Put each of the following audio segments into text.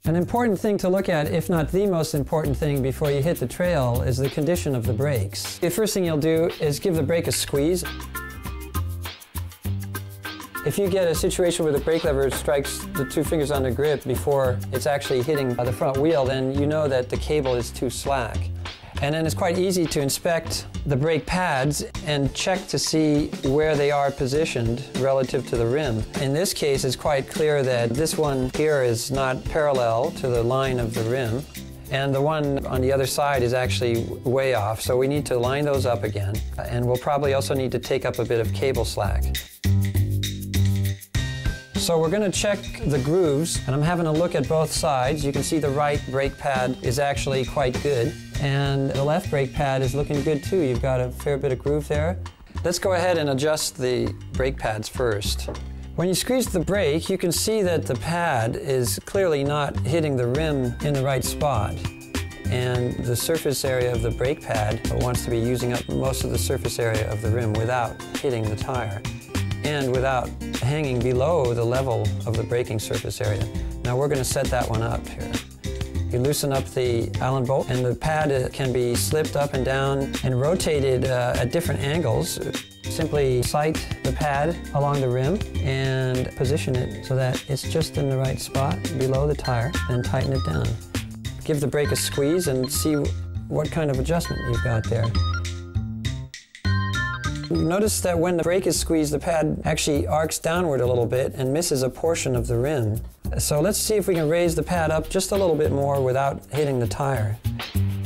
An important thing to look at, if not the most important thing before you hit the trail, is the condition of the brakes. The first thing you'll do is give the brake a squeeze. If you get a situation where the brake lever strikes the two fingers on the grip before it's actually hitting the front wheel, then you know that the cable is too slack. And then it's quite easy to inspect the brake pads and check to see where they are positioned relative to the rim. In this case, it's quite clear that this one here is not parallel to the line of the rim, and the one on the other side is actually way off, so we need to line those up again. And we'll probably also need to take up a bit of cable slack. So we're going to check the grooves, and I'm having a look at both sides. You can see the right brake pad is actually quite good, and the left brake pad is looking good too. You've got a fair bit of groove there. Let's go ahead and adjust the brake pads first. When you squeeze the brake, you can see that the pad is clearly not hitting the rim in the right spot. And the surface area of the brake pad wants to be using up most of the surface area of the rim without hitting the tire, and without hanging below the level of the braking surface area. Now we're going to set that one up here. You loosen up the Allen bolt, and the pad can be slipped up and down and rotated at different angles. Simply sight the pad along the rim and position it so that it's just in the right spot below the tire, and tighten it down. Give the brake a squeeze and see what kind of adjustment you've got there. Notice that when the brake is squeezed, the pad actually arcs downward a little bit and misses a portion of the rim. So let's see if we can raise the pad up just a little bit more without hitting the tire.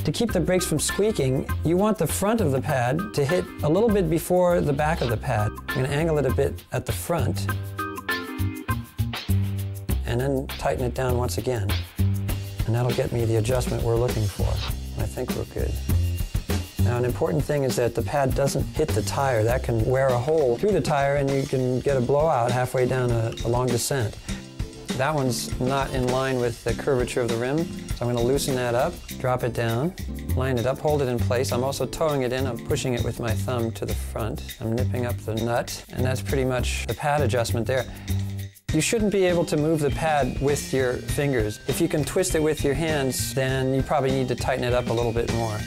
To keep the brakes from squeaking, you want the front of the pad to hit a little bit before the back of the pad. I'm going to angle it a bit at the front, and then tighten it down once again. And that'll get me the adjustment we're looking for. I think we're good. Now, an important thing is that the pad doesn't hit the tire. That can wear a hole through the tire, and you can get a blowout halfway down a long descent. That one's not in line with the curvature of the rim, so I'm going to loosen that up, drop it down, line it up, hold it in place. I'm also towing it in. I'm pushing it with my thumb to the front. I'm nipping up the nut, and that's pretty much the pad adjustment there. You shouldn't be able to move the pad with your fingers. If you can twist it with your hands, then you probably need to tighten it up a little bit more.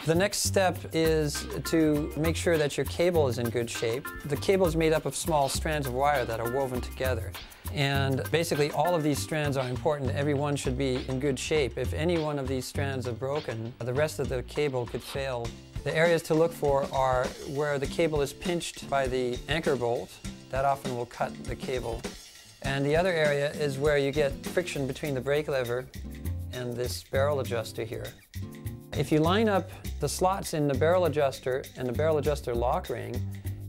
The next step is to make sure that your cable is in good shape. The cable is made up of small strands of wire that are woven together. And basically all of these strands are important. Every one should be in good shape. If any one of these strands are broken, the rest of the cable could fail. The areas to look for are where the cable is pinched by the anchor bolt. That often will cut the cable. And the other area is where you get friction between the brake lever and this barrel adjuster here. If you line up the slots in the barrel adjuster and the barrel adjuster lock ring,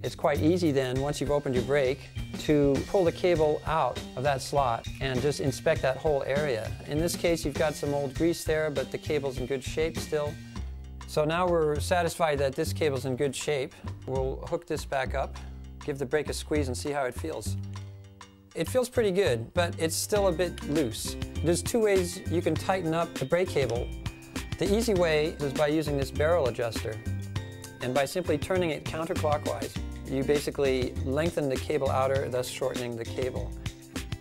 it's quite easy then, once you've opened your brake, to pull the cable out of that slot and just inspect that whole area. In this case, you've got some old grease there, but the cable's in good shape still. So now we're satisfied that this cable's in good shape. We'll hook this back up, give the brake a squeeze, and see how it feels. It feels pretty good, but it's still a bit loose. There's two ways you can tighten up the brake cable. The easy way is by using this barrel adjuster, and by simply turning it counterclockwise, you basically lengthen the cable outer, thus shortening the cable.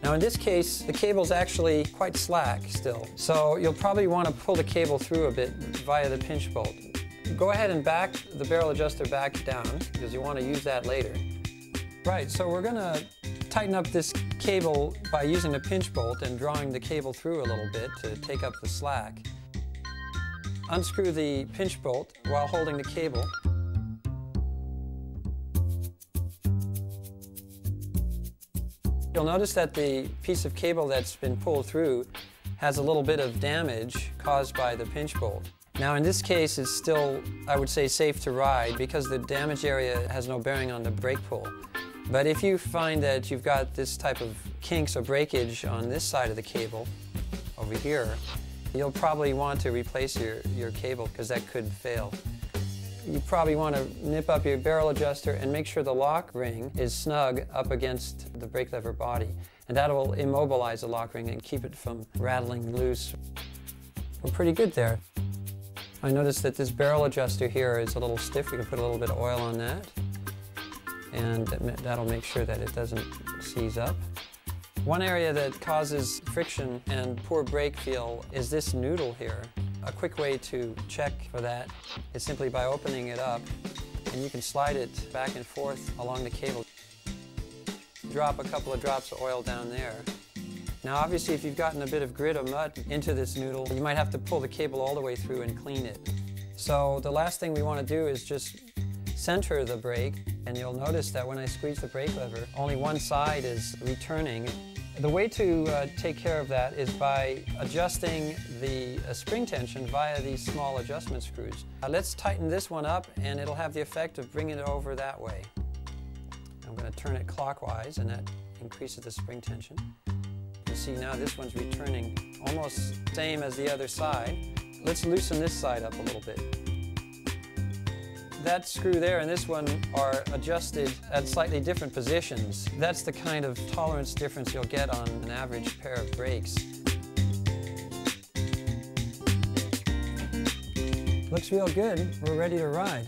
Now in this case, the cable's actually quite slack still, so you'll probably want to pull the cable through a bit via the pinch bolt. Go ahead and back the barrel adjuster back down, because you want to use that later. Right, so we're going to tighten up this cable by using the pinch bolt and drawing the cable through a little bit to take up the slack. Unscrew the pinch bolt while holding the cable. You'll notice that the piece of cable that's been pulled through has a little bit of damage caused by the pinch bolt. Now in this case, it's still, I would say, safe to ride because the damage area has no bearing on the brake pull. But if you find that you've got this type of kinks or breakage on this side of the cable, over here, you'll probably want to replace your cable because that could fail. you probably want to nip up your barrel adjuster and make sure the lock ring is snug up against the brake lever body. And that will immobilize the lock ring and keep it from rattling loose. We're pretty good there. I noticed that this barrel adjuster here is a little stiff. We can put a little bit of oil on that, and that'll make sure that it doesn't seize up. One area that causes friction and poor brake feel is this noodle here. A quick way to check for that is simply by opening it up, and you can slide it back and forth along the cable. Drop a couple of drops of oil down there. Now obviously if you've gotten a bit of grit or mud into this noodle, you might have to pull the cable all the way through and clean it. So the last thing we want to do is just center the brake, and you'll notice that when I squeeze the brake lever, only one side is returning. The way to take care of that is by adjusting the spring tension via these small adjustment screws. Let's tighten this one up, and it'll have the effect of bringing it over that way. I'm going to turn it clockwise, and that increases the spring tension. You see now this one's returning almost same as the other side. Let's loosen this side up a little bit. That screw there and this one are adjusted at slightly different positions. That's the kind of tolerance difference you'll get on an average pair of brakes. Looks real good. We're ready to ride.